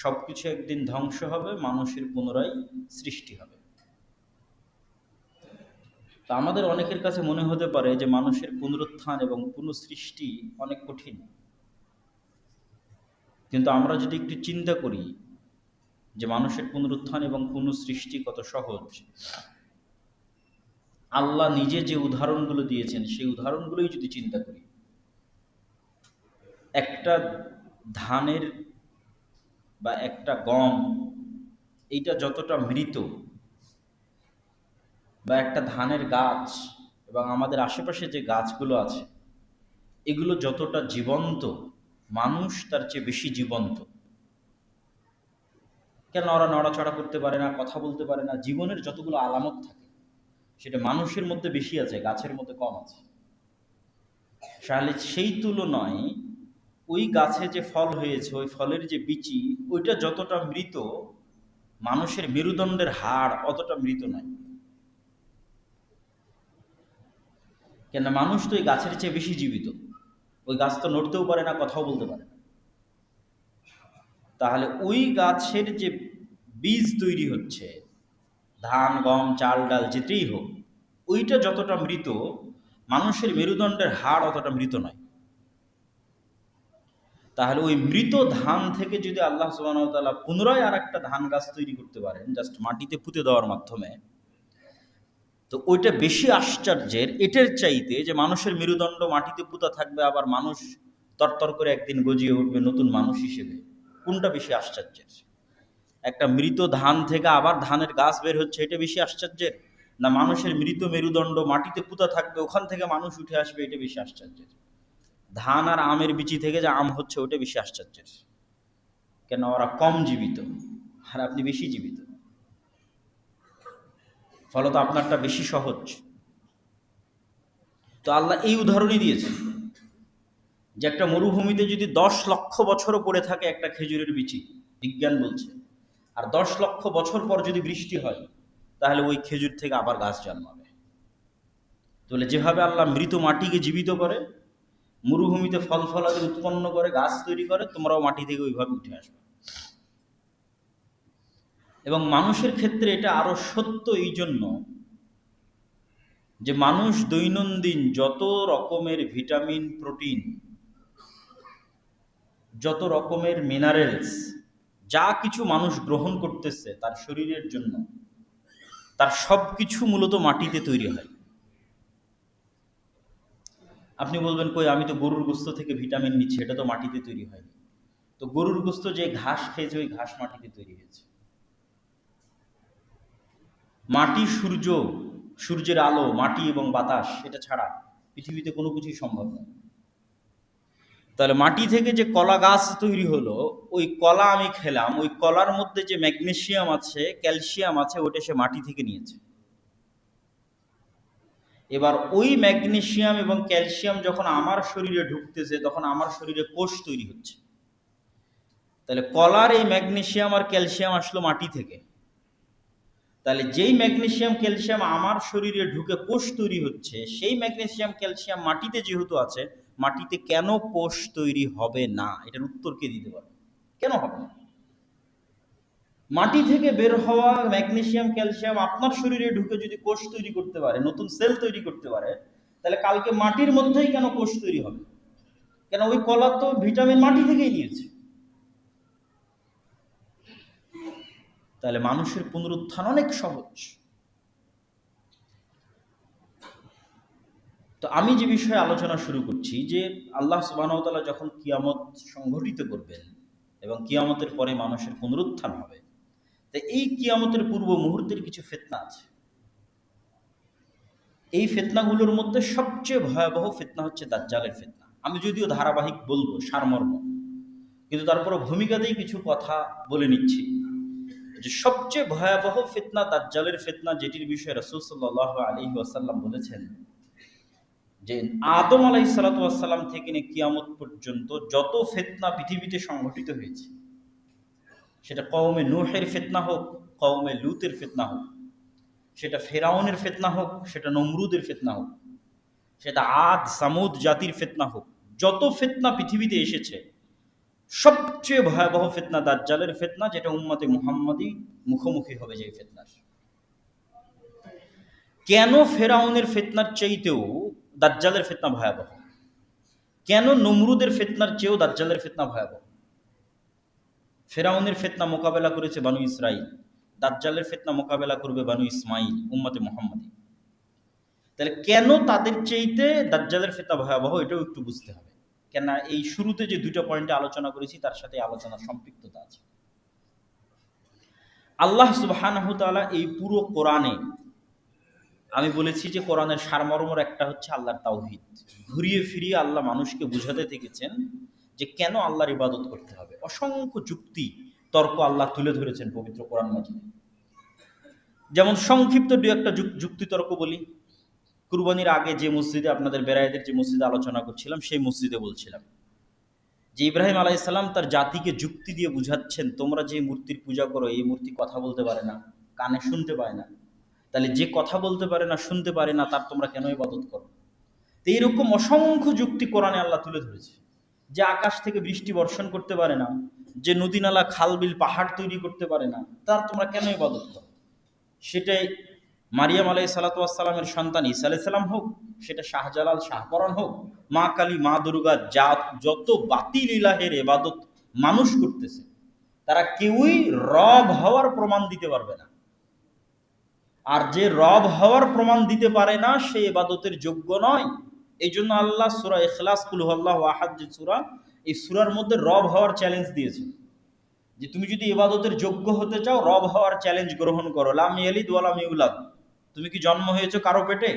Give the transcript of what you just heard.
সবকিছু একদিন ধ্বংস হবে, মানুষের পুনরায় সৃষ্টি হবে। তো আমাদের অনেকের কাছে মনে হতে পারে যে মানুষের পুনরুত্থান এবং পুনঃসৃষ্টি অনেক কঠিন, কিন্তু আমরা যদি একটু চিন্তা করি যে মানুষের পুনরুত্থান এবং পুনঃসৃষ্টি কত সহজ, আল্লাহ নিজে যে উদাহরণগুলো দিয়েছেন সেই উদাহরণগুলোই যদি চিন্তা করি, একটা ধানের বা একটা গম এইটা যতটা মৃত, বা একটা ধানের গাছ এবং আমাদের আশেপাশে যে গাছগুলো আছে এগুলো যতটা জীবন্ত, মানুষ তার চেয়ে বেশি জীবন্ত। কেন ওরা নড়াচড়া করতে পারে না, কথা বলতে পারে না? জীবনের যতগুলো আলামত থাকে সেটা মানুষের মধ্যে বেশি আছে, গাছের মধ্যে কম আছে। তাহলে সেই তুলনায় ওই গাছে যে ফল হয়েছে, ওই ফলের যে বিচি, ওইটা যতটা মৃত, মানুষের মেরুদণ্ডের হাড় অতটা মৃত নয়। কেন? মানুষ তো ওই গাছের চেয়ে বেশি জীবিত। ওই গাছ তো নড়তেও পারে না, কথাও বলতে পারে না। তাহলে ওই গাছের যে বীজ তৈরি হচ্ছে, ধান গম চাল ডাল যেতেই হোক, ওইটা যতটা মৃত, মানুষের মেরুদণ্ডের হাড় অতটা মৃত নয়। তাহলে ওই মৃত ধান থেকে যদি আল্লাহ সুবহানাহু ওয়া তাআলা পুনরায় আর একটা ধান গাছ তৈরি করতে পারেন, জাস্ট মাটিতে পুঁতে দেওয়ার মাধ্যমে, তো ওইটা বেশি আশ্চর্যের এটার চাইতে যে মানুষের মেরুদণ্ড মাটিতে পুঁতা থাকবে, আবার মানুষ তরতর করে একদিন গজিয়ে উঠবে নতুন মানুষ হিসেবে। কোনটা বেশি আশ্চর্যের? একটা মৃত ধান থেকে আবার ধানের গাছ বের হচ্ছে, এটা বেশি আশ্চর্যের? না মানুষের মৃত মেরুদণ্ড মাটিতে পুঁতা থাকবে, ওখান থেকে মানুষ উঠে আসবে, এটা বেশি আশ্চর্যের? ধান আর আমের বিচি থেকে যে আম হচ্ছে ওটা বেশি আশ্চর্যের। কেন? ওরা কম জীবিত আর আপনি বেশি জীবিত, ফলত আপনারটা বেশি সহজ। তো আল্লাহ এই উদাহরণই দিয়েছে যে একটা মরুভূমিতে যদি 10 লক্ষ বছরও পড়ে থাকে একটা খেজুরের বিচি, বিজ্ঞান বলছে, আর 10 লক্ষ বছর পর যদি বৃষ্টি হয়, তাহলে ওই খেজুর থেকে আবার গাছ জন্মাবে। তাহলে যেভাবে আল্লাহ মৃত মাটিকে জীবিত করে, মরুভূমিতে ফল ফলাদি উৎপন্ন করে, গাছ তৈরি করে, তোমরাও মাটি থেকে ওইভাবে উঠে আসবে। এবং মানুষের ক্ষেত্রে এটা আরো সত্য এই জন্য যে মানুষ দৈনন্দিন যত রকমের ভিটামিন, প্রোটিন, যত রকমের মিনারেলস, যা কিছু মানুষ গ্রহণ করতেছে তার শরীরের জন্য, তার সব কিছু মূলত মাটিতে তৈরি হয়। আপনি বলবেন, কই আমি তো গরুর গোস্ত থেকে ভিটামিন নিচ্ছি, এটা তো মাটিতে তৈরি হয়নি। তো গরুর গোস্ত যে ঘাস খেয়েছে, ওই ঘাস মাটিতে তৈরি হয়েছে। মাটি, সূর্য, সূর্যের আলো, মাটি এবং বাতাস, এটা ছাড়া পৃথিবীতে কোনো কিছুই সম্ভব নয়। তাহলে মাটি থেকে যে কলা গাছ তৈরি হলো, ওই কলা আমি খেলাম, ওই কলার মধ্যে যে ম্যাগনেসিয়াম আছে, ক্যালসিয়াম আছে, ওটা সে মাটি থেকে নিয়েছে। এবার ওই ম্যাগনেসিয়াম এবং ক্যালসিয়াম যখন আমার শরীরে ঢুকতেছে, তখন আমার শরীরে কোষ তৈরি হচ্ছে। তাহলে কলার এই ম্যাগনেসিয়াম আর ক্যালসিয়াম আসলো মাটি থেকে। তাহলে যেই ম্যাগনেসিয়াম ক্যালসিয়াম আমার শরীরে ঢুকে কোষ তৈরি হচ্ছে, সেই ম্যাগনেসিয়াম ক্যালসিয়াম মাটিতে যেহেতু আছে, মাটিতে কেন কোষ তৈরি হবে না? এটার উত্তর কে দিতে পারে? কেন হবে না? মাটি থেকে বের হওয়া ম্যাগনেসিয়াম ক্যালসিয়াম আপনার শরীরে ঢুকে যদি কোষ তৈরি করতে পারে, নতুন সেল তৈরি করতে পারে, তাহলে কালকে মাটির মধ্যেই কেন কোষ তৈরি হবে? কেন? ওই কলা তো ভিটামিন মাটি থেকেই নিয়েছে। তাহলে মানুষের পুনরুত্থান অনেক সহজ। তো আমি যে বিষয়ে আলোচনা শুরু করছি, যে আল্লাহ সুবহানাহু ওয়া তাআলা যখন কিয়ামত সংঘটিত করবেন এবং কিয়ামতের পরে মানুষের পুনরুত্থান হবে, তো এই কিয়ামতের পূর্ব মুহূর্তের কিছু ফিতনা আছে। এই ফিতনাগুলোর মধ্যে সবচেয়ে ভয়াবহ ফিতনা হচ্ছে দাজ্জালের ফিতনা। আমি যদিও ধারাবাহিক বলবো সারমর্ম, কিন্তু তারপরে ভূমিকাতেই কিছু কথা বলে নিচ্ছি। যে সবচেয়ে ভয়াবহ ফিতনা দাজ্জালের ফিতনা, যেটির বিষয়ে রাসূল সাল্লাল্লাহু আলাইহি ওয়াসাল্লাম বলেছেন যে আদম আলাইহিসসালাতু ওয়াসসালাম থেকে নিয়ে কিয়ামত পর্যন্ত যত ফিতনা পৃথিবীতে সংঘটিত হয়েছে, সেটা কওমে নূহের ফিতনা হোক, কওমে লূতের ফিতনা হোক, সেটা ফেরাউনের ফিতনা হোক, সেটা নমরুদের ফিতনা হোক, সেটা আদ সামুদ জাতির ফিতনা হোক, যত ফিতনা পৃথিবীতে এসেছে সবচেয়ে ভয়াবহ ফিতনা দাজ্জালের ফিতনা, যেটা উম্মতে মুহাম্মাদি মুখোমুখি হবে যে ফিতনার। কেন ফেরাউনের ফিতনার চাইতেও দাজ্জালের ফিতনা ভয়াবহ? কেন নমরুদের ফিতনার চেয়েও দাজ্জালের ফিতনা ভয়াবহ? ফেরাউনের ফিতনা মোকাবেলা করেছে বানু ইসরাইল, দাজ্জালের ফিতনা মোকাবেলা করবে বানু ইসমাইল, উম্মতে মুহাম্মাদি। তাহলে কেন তাদের চাইতে দাজ্জালের ফিতনা ভয়াবহ, এটাও একটু বুঝতে হবে। কেন এই শুরুতে যে দুটো পয়েন্টে আলোচনা করেছি তার সাথে আলোচনার সম্পৃক্ততা আছে। আল্লাহ সুবহানাহু ওয়া তাআলা এই পুরো কোরআনে, আমি বলেছি যে কোরআনের সারমর্মর একটা হচ্ছে আল্লাহর তাওহীদ। ঘুরিয়ে ফিরিয়ে আল্লাহ মানুষকে বুঝাতে থেকেছেন যে কেন আল্লাহর ইবাদত করতে হবে। অসংখ্য যুক্তি তর্ক আল্লাহ তুলে ধরেছেন পবিত্র কোরআন মাজিদে। যেমন সংক্ষিপ্ত দু একটা যুক্তি তর্ক বলি। কুরবানির আগে যে মসজিদে, আপনাদের বেরায়েদের যে মসজিদে আলোচনা করছিলাম, সেই মসজিদে বলছিলাম যে ইব্রাহিম আলাইহিস সালাম তার জাতিকে যুক্তি দিয়ে বুঝাচ্ছেন, তোমরা যে মূর্তির পূজা করো এই মূর্তি কথা বলতে পারে না, কানে শুনতে পায় না, তাহলে যে কথা বলতে পারে না, শুনতে পারে না, তার তোমরা কেন ইবাদত করো? তো এইরকম অসংখ্য যুক্তি কোরআনে আল্লাহ তুলে ধরেছে। যে আকাশ থেকে বৃষ্টি বর্ষণ করতে পারে না, যে নদী নালা খাল বিল পাহাড় তৈরি করতে পারে না, তার তোমরা কেন ইবাদত করো? সেটাই মারিয়াম আলাই সালাতামের সন্তান ঈসা আলাই সালাম হোক, সেটা শাহজালাল শাহপরাণ হোক, মা কালী মা দুর্গা, যত বাতিল ইলাহের ইবাদত মানুষ করতেছে, তারা কেউই রব হওয়ার প্রমাণ দিতে পারবে না। আর যে রব হওয়ার প্রমাণ দিতে পারে না সে ইবাদতের যোগ্য নয়। এই জন্য আল্লাহ সূরা ইখলাস, কুল হুয়াল্লাহু আহাদ যে সূরা, এই সূরার মধ্যে রব হওয়ার চ্যালেঞ্জ দিয়েছে যে তুমি যদি ইবাদতের যোগ্য হতে চাও, রব হওয়ার চ্যালেঞ্জ গ্রহণ করো। লাম ইয়ালিদ ওয়া লাম ইউলাদ, তুমি কি জন্ম হয়েছো কারো পেটে?